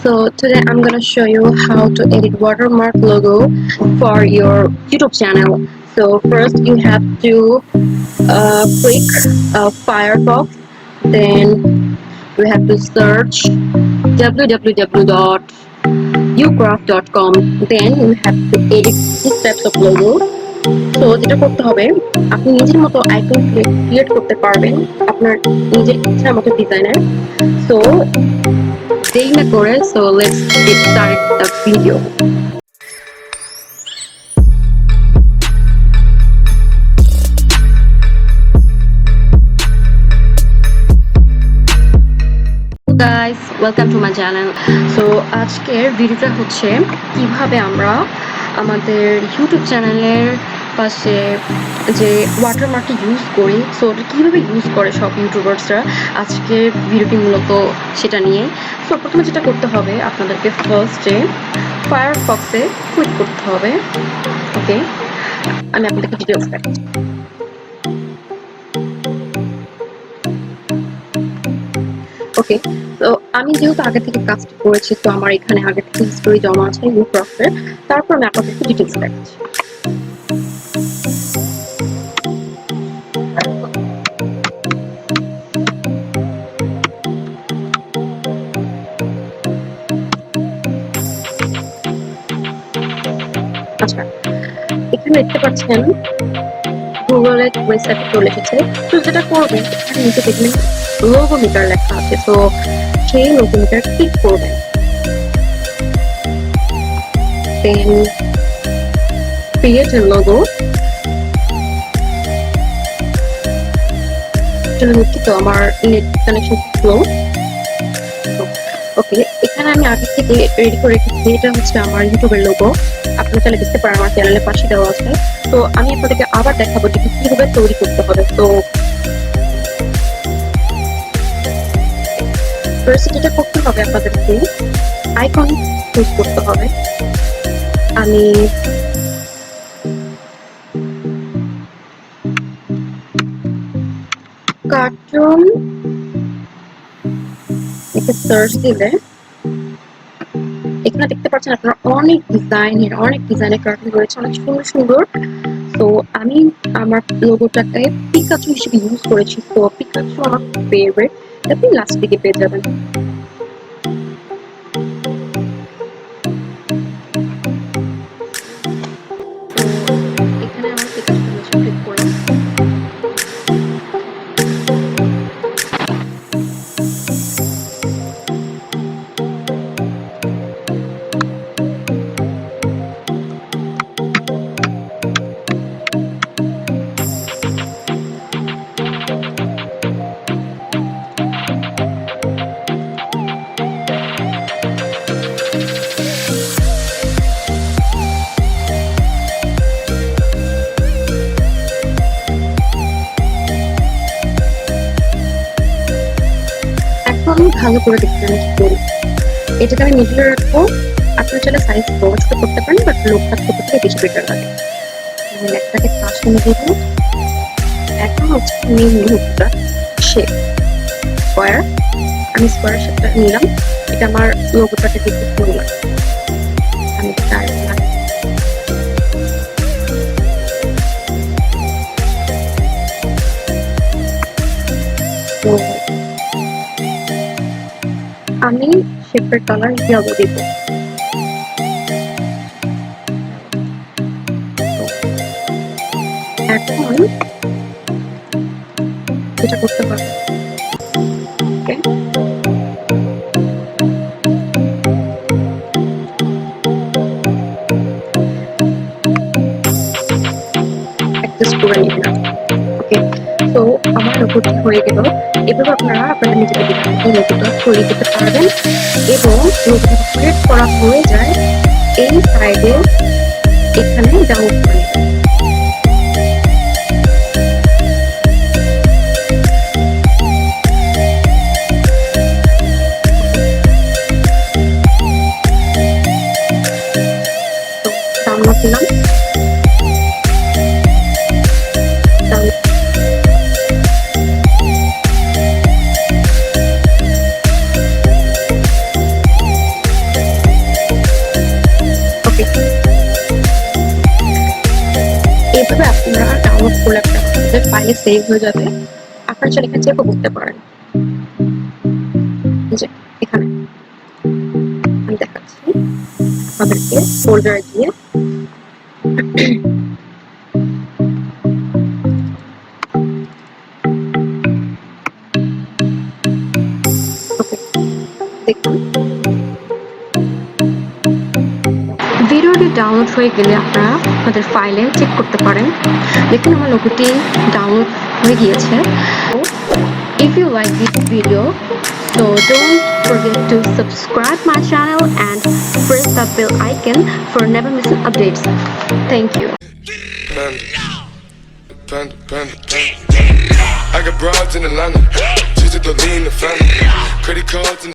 So today I'm gonna show you how to edit watermark logo for your YouTube channel. So first you have to click Firefox, then you have to search www.ucraft.com, then you have to edit these types of logo. So যেটা করতে হবে, আপনি নিজের মতো icon create করতে পারবেন আপনার নিজের ইচ্ছার মতো ডিজাইনের। So দেরি না করে, so let's get started the video. Guys, welcome to my channel. So আজকের ভিডিওটা হচ্ছে কিভাবে আমরা আমাদের ইউটিউব চ্যানেলের পাশে যে ওয়াটারমার্ক ইউজ করি, সো ওটা কীভাবে ইউজ করে সব ইউটিউবার্সরা, আজকের ভিডিওটি মূলত সেটা নিয়ে। সো প্রথমে যেটা করতে হবে, আপনাদেরকে ফার্স্টে ফায়ারফক্সে ক্লিক করতে হবে। ওকে, আমি আপনাদেরকে ডিটেলস দেখাচ্ছি। ওকে, তো আমি যেহেতু আগে থেকে কাজটা করেছি, তো আমার এখানে আগে থেকে হিস্টোরি জমা আছে ucraft-এর। তারপর আমি আপনাদেরকে ডিটেলস দেখাচ্ছি। আচ্ছা, এখানে দেখতে পাচ্ছেন গুগলের ওয়েবসাইটে চলে এসেছে। তো যেটা করবেন, এখানে নিচে দেখবেন লোগো মিটার লেখা আছে, তো সেই লোগো মিটার ক্লিক করবেন। দেন ক্রিয়েট এ লোগো। দুঃখিত, আমার নেট কানেকশন স্লো। ওকে, এখানে আমি আগে থেকে রেডি করে রেখেছি, এটা হচ্ছে আমার ইউটিউবের লোগো। আপনারা চাইলে দেখতে পারেন, আমার চ্যানেলের পাশে দেওয়া আছে। তো আমি আপনাদেরকে আবার দেখাবো যে কিভাবে তৈরি করতে হবে। তো ফার্স্ট যেটা করতে হবে, আপনাদেরকে আইকন চুজ করতে হবে। আমি কার্টুন সার্চ দিলে এখানে দেখতে পাচ্ছেন আপনারা অনেক ডিজাইনের কার্টুন রয়েছে, অনেক সুন্দর সুন্দর। তো আমি আমার লোগোটাকে পিকাচু হিসেবে ইউজ করেছি। তো পিকাচু আমার ফেভারিট, আপনি লাস্ট দিকে পেয়ে যাবেন। এখানে আমার পিকাচু ক্লিক করে আমি ভালো করে দেখতে আমি কি করি, এটাকে আমি মিডিলে রাখবো। আপনার চাইলে সাইজ বড় ছোট করতে পারেন, বাট লোকটা ছোট থেকে বেশি বেটার লাগে। আমি লেখাটাকে পাশে নিয়ে দেবো। এখন হচ্ছে মেন লুকটা শেপ স্কোয়ার, আমি স্কোয়ার শেপটা নিলাম। এটা আমার লোগোটাকে দেখতে সুন্দর লাগে। আমি আমি শেপের কালার ইয়েলো দিব। এখন এটা করতে পারবো। ওকে, অ্যাডজাস্ট করে নিলাম। ওকে, তো আমার লোগোটা হয়ে গেল। এভাবে আপনারা আপনাদের নিজেদের লোগোটা তৈরি করতে পারবেন। এবং লোগোটা ক্রিয়েট করা হয়ে যায়, এই সাইডে এখানে ডাউনলোড করে নেবেন। ডাউনলোড দিলাম। ফাইলে সেভ হয়ে যাবে। আপনারা চাইলে এখানে চেকও করতে পারেন। এই যে এখানে আমি দেখাচ্ছি আপনাদেরকে ফোল্ডারে গিয়ে ওকে দেখুন ভিডিওটি ডাউনলোড হয়ে গেলে আপনারা আপনাদের ফাইলে চেক করতে পারেন। দেখুন আমার লোগোটি ডাউনলোড হয়ে গিয়েছে। If you like this video, so don't forget to subscribe my channel and press the bell icon for never missing updates. Thank you. I got broads in Atlanta, just to lean the family, credit cards and